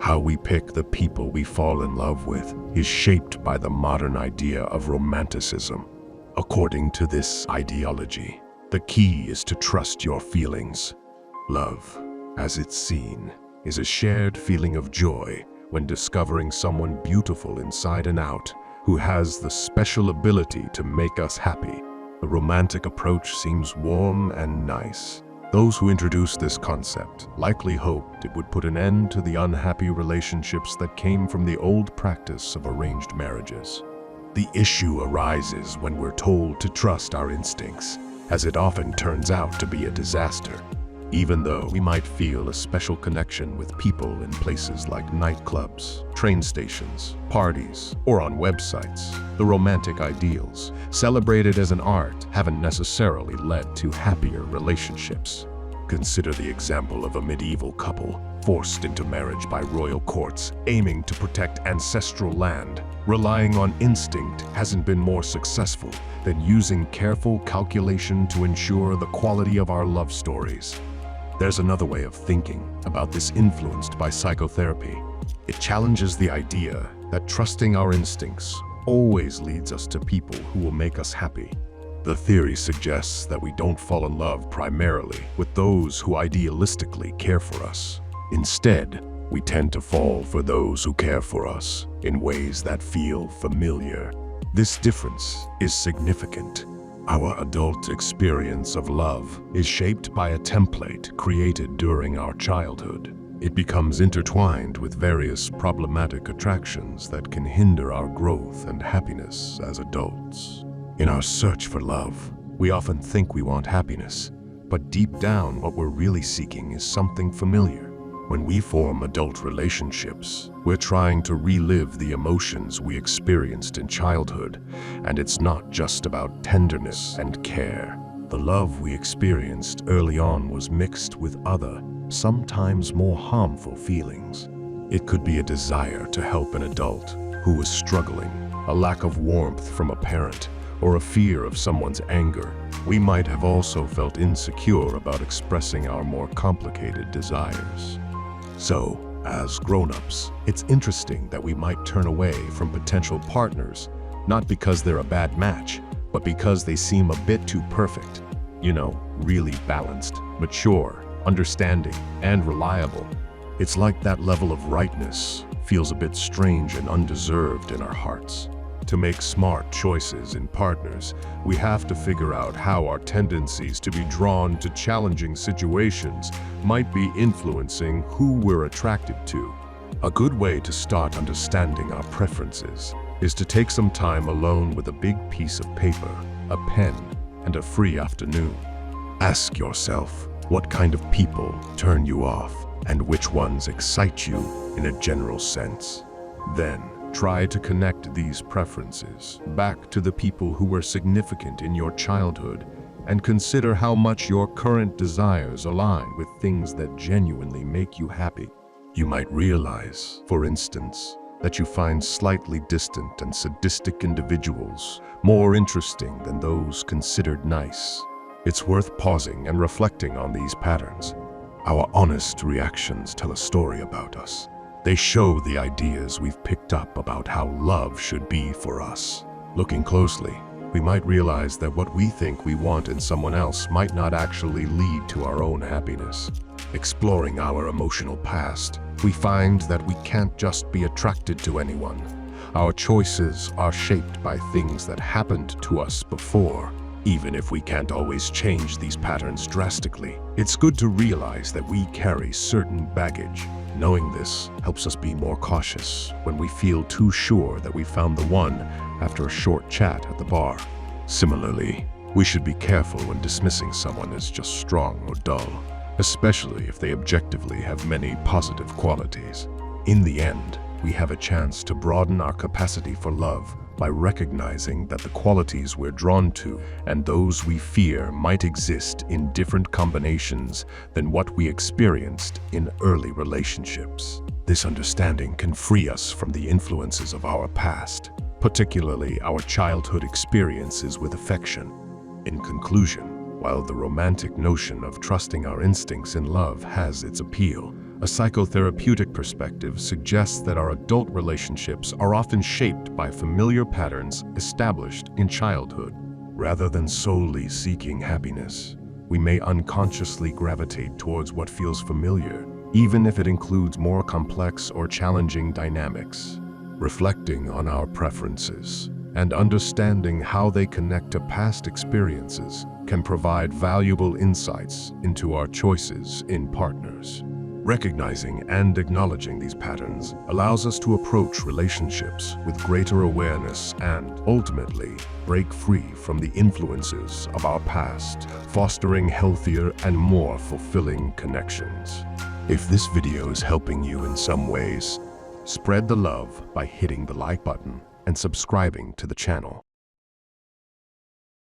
How we pick the people we fall in love with is shaped by the modern idea of romanticism. According to this ideology, the key is to trust your feelings. Love, as it's seen, is a shared feeling of joy when discovering someone beautiful inside and out who has the special ability to make us happy. The romantic approach seems warm and nice. Those who introduced this concept likely hoped it would put an end to the unhappy relationships that came from the old practice of arranged marriages. The issue arises when we're told to trust our instincts, as it often turns out to be a disaster. Even though we might feel a special connection with people in places like nightclubs, train stations, parties, or on websites, the romantic ideals, celebrated as an art, haven't necessarily led to happier relationships. Consider the example of a medieval couple forced into marriage by royal courts, aiming to protect ancestral land. Relying on instinct hasn't been more successful than using careful calculation to ensure the quality of our love stories. There's another way of thinking about this influenced by psychotherapy. It challenges the idea that trusting our instincts always leads us to people who will make us happy. The theory suggests that we don't fall in love primarily with those who idealistically care for us. Instead, we tend to fall for those who care for us in ways that feel familiar. This difference is significant. Our adult experience of love is shaped by a template created during our childhood. It becomes intertwined with various problematic attractions that can hinder our growth and happiness as adults. In our search for love, we often think we want happiness, but deep down what we're really seeking is something familiar. When we form adult relationships, we're trying to relive the emotions we experienced in childhood, and it's not just about tenderness and care. The love we experienced early on was mixed with other, sometimes more harmful feelings. It could be a desire to help an adult who was struggling, a lack of warmth from a parent, or a fear of someone's anger. We might have also felt insecure about expressing our more complicated desires. So, as grown-ups, it's interesting that we might turn away from potential partners, not because they're a bad match, but because they seem a bit too perfect. You know, really balanced, mature, understanding, and reliable. It's like that level of rightness feels a bit strange and undeserved in our hearts. To make smart choices in partners, we have to figure out how our tendencies to be drawn to challenging situations might be influencing who we're attracted to. A good way to start understanding our preferences is to take some time alone with a big piece of paper, a pen, and a free afternoon. Ask yourself, what kind of people turn you off, and which ones excite you in a general sense? Then, try to connect these preferences back to the people who were significant in your childhood and consider how much your current desires align with things that genuinely make you happy. You might realize, for instance, that you find slightly distant and sadistic individuals more interesting than those considered nice. It's worth pausing and reflecting on these patterns. Our honest reactions tell a story about us. They show the ideas we've picked up about how love should be for us. Looking closely, we might realize that what we think we want in someone else might not actually lead to our own happiness. Exploring our emotional past, we find that we can't just be attracted to anyone. Our choices are shaped by things that happened to us before. Even if we can't always change these patterns drastically, it's good to realize that we carry certain baggage. Knowing this helps us be more cautious when we feel too sure that we found the one after a short chat at the bar. Similarly, we should be careful when dismissing someone as just strong or dull, especially if they objectively have many positive qualities. In the end, we have a chance to broaden our capacity for love by recognizing that the qualities we're drawn to and those we fear might exist in different combinations than what we experienced in early relationships. This understanding can free us from the influences of our past, particularly our childhood experiences with affection. In conclusion, while the romantic notion of trusting our instincts in love has its appeal, A psychotherapeutic perspective suggests that our adult relationships are often shaped by familiar patterns established in childhood. Rather than solely seeking happiness, we may unconsciously gravitate towards what feels familiar, even if it includes more complex or challenging dynamics. Reflecting on our preferences and understanding how they connect to past experiences can provide valuable insights into our choices in partners. Recognizing and acknowledging these patterns allows us to approach relationships with greater awareness and, ultimately, break free from the influences of our past, fostering healthier and more fulfilling connections. If this video is helping you in some ways, spread the love by hitting the like button and subscribing to the channel.